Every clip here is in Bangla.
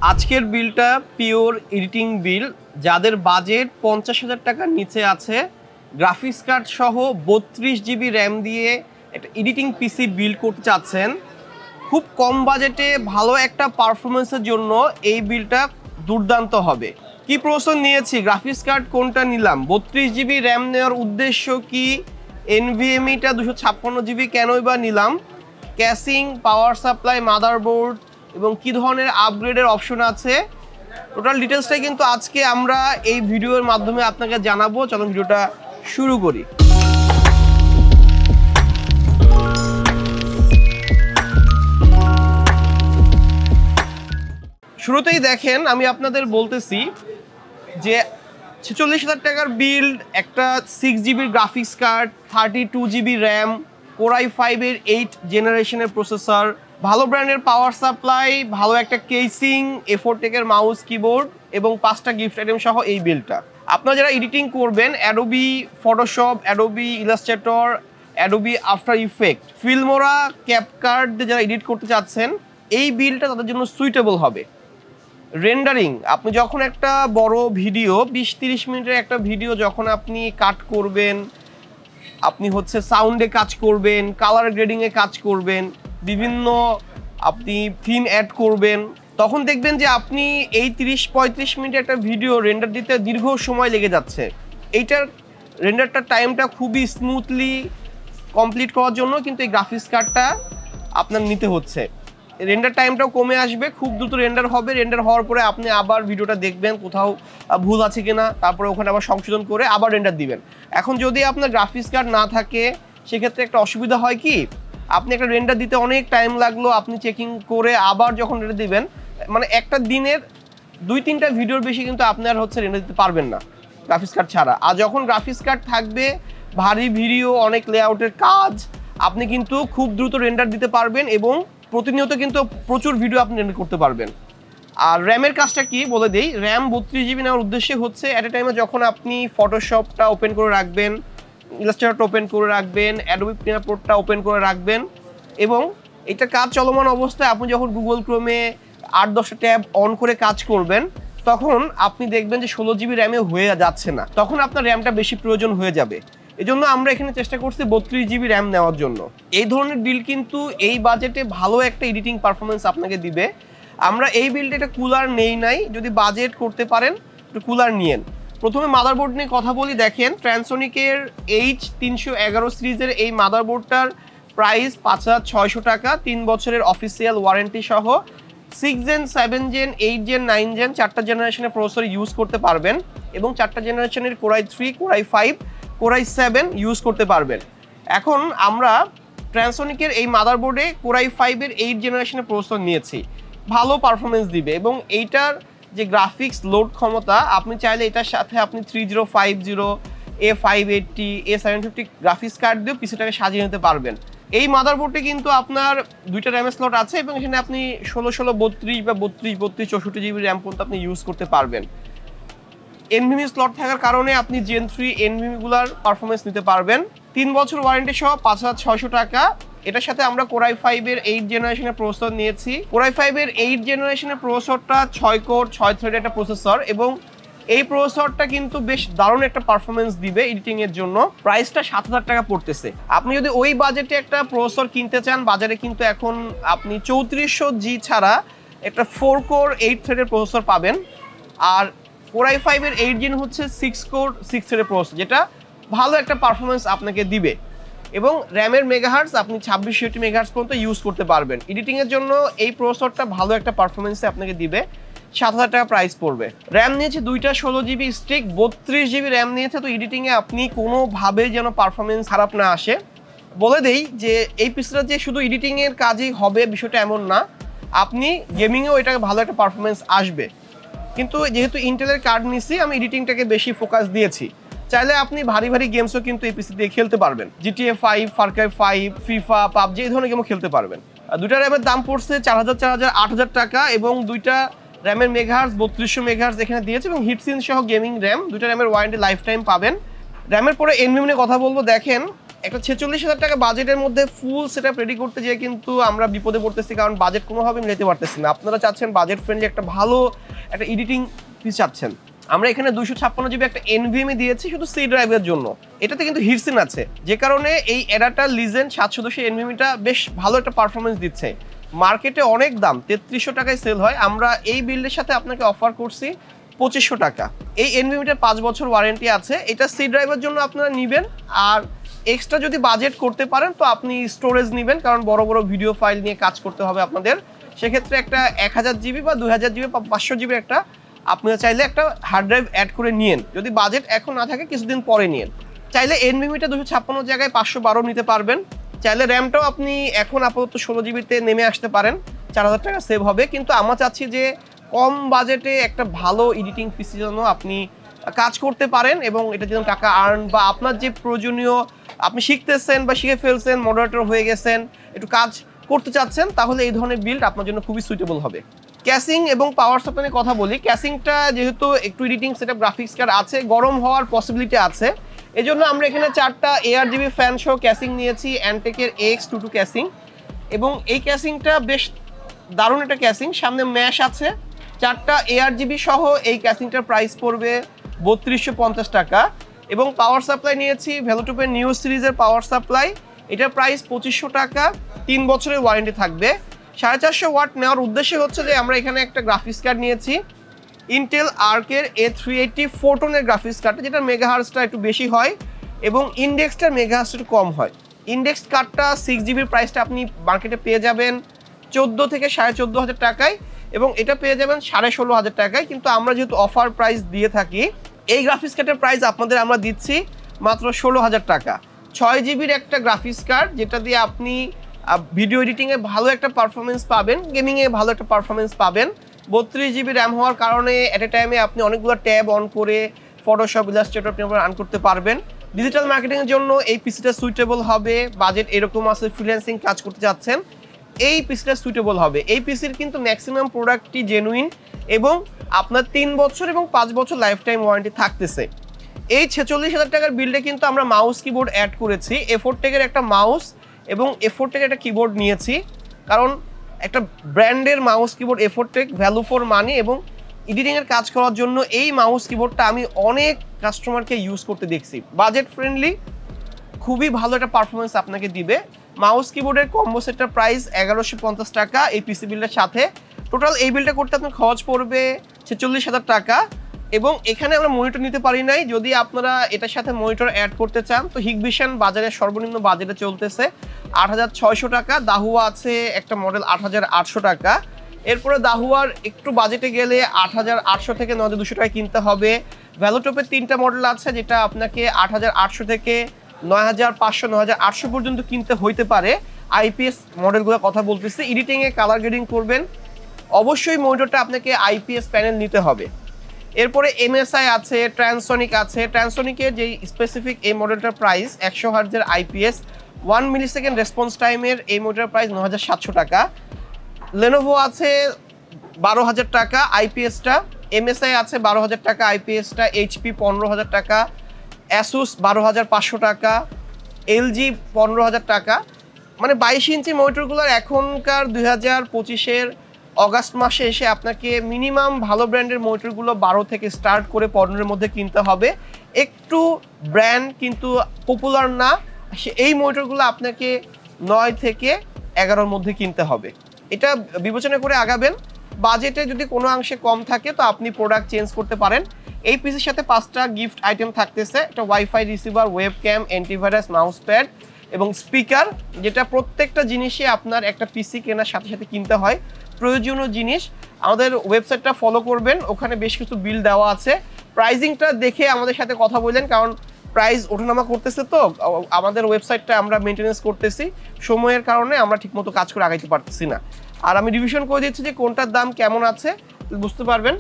আজকের বিলটা পিওর এডিটিং বিল, যাদের বাজেট 50,000 টাকার নিচে আছে, গ্রাফিক্স কার্ড সহ 32 জিবি র্যাম দিয়ে একটা এডিটিং পিসি বিল্ড করতে চাচ্ছেন, খুব কম বাজেটে ভালো একটা পারফরমেন্সের জন্য এই বিলটা দুর্দান্ত হবে। কি প্রসেসর নিয়েছি, গ্রাফিক্স কার্ড কোনটা নিলাম, 32 জিবি র্যাম নেওয়ার উদ্দেশ্য কি, এনভিএমইটা 256 জিবি কেনই বা নিলাম, ক্যাসিং, পাওয়ার সাপ্লাই, মাদারবোর্ড এবং কি ধরনের আপগ্রেডের অপশন আছে, টোটাল ডিটেলসটাই কিন্তু আজকে আমরা এই ভিডিওর মাধ্যমে আপনাকে জানাবো। চলুন ভিডিওটা শুরু করি। শুরুতেই দেখেন, আমি আপনাদের বলতেছি যে 46,000 টাকার বিল্ড, একটা 6 জিবির graphics card, 32 GB RAM, Core i5-এর 8 জেনারেশনের প্রসেসর, ভালো ব্র্যান্ডের পাওয়ার সাপ্লাই, ভালো একটা কেসিং, A4 টেকের মাউস কিবোর্ড এবং 5টা গিফট আইটেম সহ এই বিলটা। আপনারা যারা এডিটিং করবেন, Adobe Photoshop, Adobe Illustrator, Adobe after effect, Filmora, CapCut দিয়ে যারা এডিট করতে চাচ্ছেন, এই বিলটা তাদের জন্য সুইটেবল হবে। রেন্ডারিং, আপনি যখন একটা বড় ভিডিও 20-30 মিনিটের একটা ভিডিও যখন আপনি কাট করবেন, আপনি সাউন্ডে কাজ করবেন, কালার গ্রেডিংয়ে কাজ করবেন, বিভিন্ন আপনি থিম অ্যাড করবেন, তখন দেখবেন যে আপনি এই 30-35 মিনিটের একটা ভিডিও রেন্ডার দিতে দীর্ঘ সময় লেগে যাচ্ছে। এইটার রেন্ডারটার টাইমটা খুবই স্মুথলি কমপ্লিট করার জন্য কিন্তু এই গ্রাফিক্স কার্ডটা আপনার নিতে হচ্ছে। রেন্ডার টাইমটাও কমে আসবে, খুব দ্রুত রেন্ডার হবে। রেন্ডার হওয়ার পরে আপনি আবার ভিডিওটা দেখবেন কোথাও ভুল আছে কিনা, তারপরে ওখানে আবার সংশোধন করে আবার রেন্ডার দিবেন। এখন যদি আপনার গ্রাফিক্স কার্ড না থাকে, সেক্ষেত্রে একটা অসুবিধা হয় কি, আপনি একটা রেন্ডার দিতে অনেক টাইম লাগলো, আপনি চেকিং করে আবার যখন রেন্ডার দিবেন, মানে একটা দিনের 2-3টা ভিডিওর বেশি কিন্তু আপনি আর রেন্ডার দিতে পারবেন না গ্রাফিক্স কার্ড ছাড়া। আর যখন গ্রাফিক্স কার্ড থাকবে, ভারী ভিডিও, অনেক লেআউটের কাজ, আপনি কিন্তু খুব দ্রুত রেন্ডার দিতে পারবেন এবং প্রতিনিয়ত কিন্তু প্রচুর ভিডিও আপনি রেন্ডার করতে পারবেন। আর র্যামের কাজটা কি বলে দেই, র্যাম 32 জিবি নেওয়ার উদ্দেশ্যে অ্যাট এ টাইমে যখন আপনি ফটোশপটা ওপেন করে রাখবেন, ইলাস্ট্রেটরটা ওপেন করে রাখবেন, অ্যাডোবি প্রিমিয়ার প্রোটা ওপেন করে রাখবেন, এবং এটা কাজ চলমান অবস্থায় আপনি যখন গুগল ক্রোমে 8-10টা ট্যাব অন করে কাজ করবেন, তখন আপনি দেখবেন যে 16 জিবি র্যামে হয়ে যাচ্ছে না, তখন আপনার র্যামটা বেশি প্রয়োজন হয়ে যাবে। এজন্য আমরা এখানে চেষ্টা করছি 32 জিবি র্যাম নেওয়ার জন্য। এই ধরনের বিল কিন্তু এই বাজেটে ভালো একটা এডিটিং পারফরমেন্স আপনাকে দিবে। আমরা এই বিলটা একটা কুলার নেই নাই, যদি বাজেট করতে পারেন একটু কুলার নিয়েন। প্রথমে মাদারবোর্ড নিয়ে কথা বলি। দেখেন, ট্রান্সোনিকের H311 সিরিজের এই মাদারবোর্ডটার প্রাইস 5,600 টাকা, 3 বছরের অফিসিয়াল ওয়ারেন্টি সহ। 6 জেন, 7 জেন, 8 জেন, 9 জেন 4টা জেনারেশনের প্রসেসর ইউজ করতে পারবেন এবং 4টা জেনারেশনের Core i3, Core i5, Core i7 use করতে পারবেন। এখন আমরা ট্রান্সোনিকের এই মাদারবোর্ডে Core i5-এর 8 জেনারেশনের প্রসেসর নিয়েছি, ভালো পারফরমেন্স দিবে এবং এইটার যে গ্রাফিক্স লোড ক্ষমতা, আপনি চাইলে এটার সাথে আপনি 3050, A580, A750 গ্রাফিক্স কার্ড দিয়েও পিসিটাকে সাজিয়ে নিতে পারবেন। এই মাদারবোর্ডে কিন্তু আপনার 2টা র্যামের স্লট আছে এবং এখানে আপনি 16, 32 বা 32, 64 জিবি র্যাম পর্যন্ত আপনি ইউজ করতে পারবেন। এনভিএমই স্লট থাকার কারণে আপনি Gen 3 এনভিএমইগুলার পারফরমেন্স নিতে পারবেন। 3 বছর ওয়ারেন্টি সহ 5,600 টাকা। এটার সাথে আমরা Core i5-এর 8 জেনারেশনের প্রসেসর নিয়েছি। Core i5-এর 8 জেনারেশনের প্রসেসরটা 6 কোর 6 থ্রেডের একটা প্রসেসর এবং এই প্রসেসরটা কিন্তু বেশ দারুণ একটা পারফরমেন্স দিবে এডিটিংয়ের জন্য। প্রাইসটা 7,000 টাকা পড়তেছে। আপনি যদি ওই বাজেটে একটা প্রসেসর কিনতে চান, বাজারে কিন্তু এখন আপনি 3400G ছাড়া একটা 4 কোর 8 থ্রেডের প্রসেসর পাবেন। আর Core i5-এর 8 জেন 6 কোর 6 থ্রেডের প্রসেসর, যেটা ভালো একটা পারফরমেন্স আপনাকে দিবে এবং র্যামের মেগাহার্টজ আপনি 2660 মেগাহার্টজ পর্যন্ত ইউজ করতে পারবেন। এডিটিংয়ের জন্য এই প্রসেসরটা ভালো একটা পারফরমেন্সে আপনাকে দিবে। 7,000 টাকা প্রাইস পড়বে। র্যাম নিয়েছে 2টা 16 জিবি স্টিক, 32 জিবি র্যাম নিয়েছে। তো এডিটিংয়ে আপনি কোনোভাবেই যেন পারফরমেন্স খারাপ না আসে। বলে দেই যে এই পিসিটা যে শুধু এডিটিংয়ের কাজই হবে বিষয়টা এমন না, আপনি গেমিংয়েও এটা ভালো একটা পারফরমেন্স আসবে। কিন্তু যেহেতু ইন্টেলের কার্ড নিছি, আমি এডিটিংটাকে বেশি ফোকাস দিয়েছি। চাইলে আপনি ভারী ভারী গেমসও কিন্তু এই পিসি দিয়ে খেলতে পারবেন। GTA 5, Far Cry 5, FIFA, PUBG এই ধরনের গেমও খেলতে পারবেন। 2টা র্যামের দাম পড়ছে 4,000, 8,000 টাকা এবং 2টা র্যামের মেগাহার্টজ 3200 মেগাহার্টজ এখানে দিয়েছে এবং হিটসিন সহ গেমিং র্যাম। 2টা র্যামের ওয়ারেন্টি লাইফ টাইম পাবেন। র্যামের পরে এনভিএমই নিয়ে কথা বলবো। দেখেন, একটা 46,000 টাকা বাজেটের মধ্যে ফুল সেটআপ রেডি করতে যেয়ে কিন্তু আমরা বিপদে পড়তেছি, কারণ বাজেট কোনোভাবে মিলাতে পারতেছি না। আপনারা চাচ্ছেন বাজেট ফ্রেন্ডলি একটা ভালো একটা এডিটিং পিস চাচ্ছেন। আমরা এখানে 256 জিবি একটা এনভিএমই দিয়েছি শুধু সি ড্রাইভের জন্য। এটাতে কিন্তু হিটসিন আছে, যে কারণে এই অ্যাডাটা লিজেন্ড 710 এনভিএমটা বেশ ভালো একটা পারফরমেন্স দিচ্ছে। মার্কেটে অনেক দাম 3300 টাকায় সেল হয়, আমরা এই বিল্ডের সাথে আপনাকে অফার করছি 2500 টাকা। এই এনভিএমটার 5 বছর ওয়ারেন্টি আছে। এটা সি ড্রাইভের জন্য আপনারা নেবেন, আর এক্সট্রা যদি বাজেট করতে পারেন তো আপনি স্টোরেজ নেবেন, কারণ বড় বড় ভিডিও ফাইল নিয়ে কাজ করতে হবে আপনাদের। সেক্ষেত্রে একটা 1000 জিবি বা 2000 জিবি বা 500 জিবি একটা আপনারা চাইলে একটা হার্ড ড্রাইভ অ্যাড করে নিন, যদি বাজেট এখন না থাকে কিছুদিন পরে নিন। চাইলে এনভিএমটা 256 জায়গায় 512 নিতে পারবেন। চাইলে র্যামটাও আপনি এখন আপাতত 16 জিবিতে নেমে আসতে পারেন, 4000 টাকা সেভ হবে। কিন্তু আমরা চাচ্ছি যে কম বাজেটে একটা ভালো এডিটিং পিসি জন্য আপনি কাজ করতে পারেন এবং এটা যেন টাকা আর্ন বা আপনার যে প্রয়োজনীয় আপনি শিখতেছেন বা শিখে ফেলছেন, মডারেটর হয়ে গেছেন, একটু কাজ করতে চাচ্ছেন, তাহলে এই ধরনের বিল্ড আপনার জন্য খুবই সুইটেবল হবে। ক্যাসিং এবং পাওয়ার সাপ্লাই নিয়ে কথা বলি। ক্যাসিংটা যেহেতু একটু এডিটিং সেটআপ গ্রাফিক্স কার্ড আছে, গরম হওয়ার পসিবিলিটি আছে, এই জন্য আমরা এখানে 4টা ARGB ফ্যান সহ ক্যাসিং নিয়েছি, অ্যান্টেকের AX22 ক্যাসিং। এবং এই ক্যাসিংটা বেশ দারুণ একটা ক্যাসিং, সামনে ম্যাশ আছে। 4টা ARGB সহ এই ক্যাসিংটার প্রাইস পড়বে 3250 টাকা। এবং পাওয়ার সাপ্লাই নিয়েছি ভ্যালুটপের নিউ সিরিজের পাওয়ার সাপ্লাই, এটার প্রাইস 2500 টাকা, 3 বছরের ওয়ারেন্টি থাকবে। 450 ওয়াট নেওয়ার উদ্দেশ্য হচ্ছে যে আমরা এখানে একটা গ্রাফিক্স কার্ড নিয়েছি ইন্টেল আর্কের A380 ফোটনের গ্রাফিক্স কার্ডটা, যেটা মেগাহার্জটা একটু বেশি হয় এবং ইন্ডেক্সটার মেগাহার্জটা একটু কম হয়। ইন্ডেক্স কার্ডটা 6 জিবির প্রাইসটা আপনি মার্কেটে পেয়ে যাবেন 14 থেকে 14,500 টাকায়, এবং এটা পেয়ে যাবেন 16,500 টাকায়। কিন্তু আমরা যেহেতু অফার প্রাইস দিয়ে থাকি, এই গ্রাফিক্স কার্ডের প্রাইস আপনাদের আমরা দিচ্ছি মাত্র 16,000 টাকা। 6 জিবির একটা গ্রাফিক্স কার্ড, যেটা দিয়ে আপনি ভিডিও এডিটিংয়ে ভালো একটা পারফরমেন্স পাবেন, গেমিংয়ে ভালো একটা পারফরমেন্স পাবেন। 32 জিবি র্যাম হওয়ার কারণে অ্যাট এ টাইমে আপনি অনেকগুলো ট্যাব অন করে ফটোশপ, ইলাস্ট্রেটর আপনি রান করতে পারবেন। ডিজিটাল মার্কেটিংয়ের জন্য এই পিসিটা সুইটেবল হবে। বাজেট এরকম আছে, ফ্রিল্যান্সিং কাজ করতে যাচ্ছেন, এই পিসিটা সুইটেবল হবে। এই পিসির কিন্তু ম্যাক্সিমাম প্রোডাক্টটি জেনুইন এবং আপনার 3 বছর এবং 5 বছর লাইফ টাইম ওয়ারেন্টি থাকতেছে। এই 46,000 টাকার বিল্ডে কিন্তু আমরা মাউস কিবোর্ড অ্যাড করেছি, এফোর্টেকের একটা মাউস এবং এফোর্টেকের একটা কিবোর্ড নিয়েছি, কারণ একটা ব্র্যান্ডের মাউস কিবোর্ড এফোর্টেক, ভ্যালু ফর মানি, এবং এডিটিংয়ের কাজ করার জন্য এই মাউস কিবোর্ডটা আমি অনেক কাস্টমারকে ইউজ করতে দেখছি। বাজেট ফ্রেন্ডলি, খুবই ভালো একটা পারফরমেন্স আপনাকে দিবে। মাউস কিবোর্ডের কম্বো সেটটার প্রাইস 1150 টাকা এই পিসি বিল্ডের সাথে। টোটাল এই বিলটা করতে আপনার খরচ পড়বে 46,000 টাকা। এবং এখানে আমরা মনিটর নিতে পারি নাই, যদি আপনারা এটার সাথে মনিটর অ্যাড করতে চান তো হিগভিশন বাজারে সর্বনিম্ন বাজেটে চলতেছে 8,600 টাকা। দাহুয়া আছে একটা মডেল 8,800 টাকা। এরপরে দাহুয়ার একটু বাজেটে গেলে 8,800 থেকে 9,200 টাকা কিনতে হবে। ভ্যালুটপের 3টা মডেল আছে, যেটা আপনাকে 8,800 থেকে 9,500 9,800 পর্যন্ত কিনতে হইতে পারে। আইপিএস মডেলগুলোর কথা বলতেছি। এডিটিংয়ে কালার গ্রেডিং করবেন, অবশ্যই মনিটরটা আপনাকে আইপিএস প্যানেল নিতে হবে। এরপরে MSI আছে, ট্রান্সসনিক আছে। ট্রান্সসনিকের যে স্পেসিফিক এই মডেলটার প্রাইস 100 হার্টজের আইপিএস 1 মিলিসেকেন্ড রেসপন্স টাইমের এই মডেলের প্রাইস 9,700 টাকা। লেনোভো আছে 12,000 টাকা আইপিএসটা। MSI আছে 12,000 টাকা আইপিএসটা। HP 15,000 টাকা। অ্যাসুস 12,500 টাকা। LG 15,000 টাকা। মানে 22 ইঞ্চি মনিটরগুলোর এখনকার 2025-এর অগাস্ট মাসে এসে আপনাকে মিনিমাম ভালো ব্র্যান্ডের মনিটরগুলো 12 থেকে স্টার্ট করে 15-এর মধ্যে কিনতে হবে। একটু ব্র্যান্ড কিন্তু পপুলার না, এই মনিটরগুলো আপনাকে 9 থেকে 11-এর মধ্যে কিনতে হবে। এটা বিবেচনা করে আগাবেন। বাজেটে যদি কোনো অংশে কম থাকে তো আপনি প্রোডাক্ট চেঞ্জ করতে পারেন। এই পিসির সাথে 5টা গিফট আইটেম থাকতেছে, একটা wifi receiver, webcam, antivirus, mouse pad এবং স্পিকার, যেটা প্রত্যেকটা জিনিসই আপনার একটা পিসি কেনার সাথে সাথে কিনতে হয়, প্রয়োজনীয় জিনিস। আমাদের ওয়েবসাইটটা ফলো করবেন, ওখানে বেশ কিছু বিল দেওয়া আছে। প্রাইজিংটা দেখে আমাদের সাথে কথা বললেন, কারণ প্রাইস ওঠানামা করতেছে, তো আমাদের ওয়েবসাইটটা আমরা মেনটেনেন্স করতেছি, সময়ের কারণে আমরা ঠিকমতো কাজ করে আগাইতে পারতেছি না। আর আমি রিভিশন করে দিচ্ছি যে কোনটার দাম কেমন আছে বুঝতে পারবেন।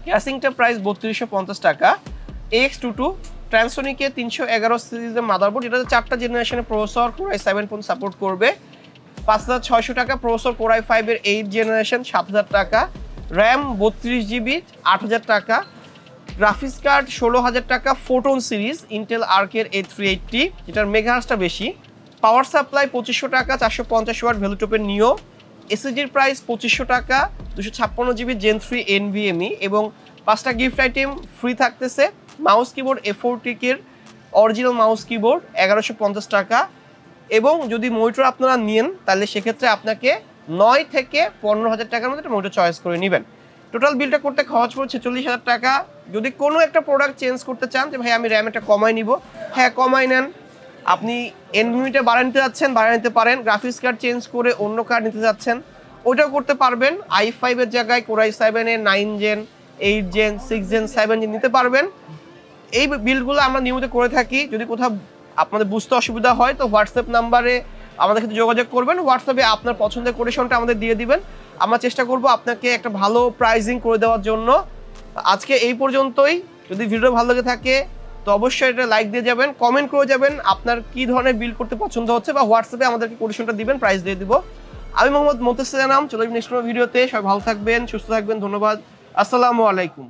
ক্যাসিংটা প্রাইস 3250 টাকা। AX22 ট্রান্সসনিকে 311 সিরিজের মাদারবোর্ড, এটাতে 4টা জেনারেশনের প্রসেসর, Core i7 সাপোর্ট করবে। 5,600 টাকা প্রসেসর, Core i5 এর 8 জেনারেশন, 7,000 টাকা। র্যাম 32 জিবি, 8,000 টাকা। গ্রাফিক্স কার্ড 16,000 টাকা, ফোটন সিরিজ ইন্টেল আর্কের A380, যেটার মেগাহার্টসটা বেশি। পাওয়ার সাপ্লাই 2500 টাকা, 450 ওয়াট ভ্যালুটপের নিও। এসএসডির প্রাইস 2500 টাকা, 256 জিবি Gen 3 NVMe এবং 5টা গিফট আইটেম ফ্রি থাকতেছে। মাউস কিবোর্ড A40 এর অরিজিনাল মাউস কিবোর্ড 1150 টাকা, এবং যদি মনিটর আপনারা নেন তাহলে সেক্ষেত্রে আপনাকে 9 থেকে 15,000 টাকার মধ্যে মনিটর চয়েস করে নেবেন। টোটাল বিলটা করতে খরচ পড়ছে 40,000 টাকা। যদি কোনো একটা প্রোডাক্ট চেঞ্জ করতে চান যে ভাই আমি র্যাম একটা কমাই নিব, হ্যাঁ কমাই নেন। আপনি NVMe বাড়ায় নিতে যাচ্ছেন, বাড়ায় নিতে পারেন। গ্রাফিক্স কার্ড চেঞ্জ করে অন্য কার্ড নিতে যাচ্ছেন, ওইটাও করতে পারবেন। i5 এর জায়গায় Core i7 এর 9 জেন, 8 জেন, 6 জেন, 7 জেন নিতে পারবেন। এই বিলগুলো আমরা নিয়মিত করে থাকি। যদি কোথাও আপনাদের বুঝতে অসুবিধা হয় তো হোয়াটসঅ্যাপ নাম্বারে আমাদের সাথে যোগাযোগ করবেন। হোয়াটসঅ্যাপে আপনার পছন্দের কোটেশনটা আমাদের দিয়ে দিবেন, আমরা চেষ্টা করব আপনাকে একটা ভালো প্রাইজিং করে দেওয়ার জন্য। আজকে এই পর্যন্তই। যদি ভিডিও ভালো লাগে থাকে তো অবশ্যই এটা লাইক দিয়ে যাবেন, কমেন্ট করে যাবেন আপনার কি ধরনের বিল করতে পছন্দ হচ্ছে, বা হোয়াটসঅ্যাপে আমাদেরকে কোটেশনটা দিবেন, প্রাইস দিয়ে দিব। আমি মোহাম্মদ মুনতাসির আনাম, চলে যাবেন নেক্সট কোনো ভিডিওতে। সবাই ভালো থাকবেন, সুস্থ থাকবেন, ধন্যবাদ, আসসালামু আলাইকুম।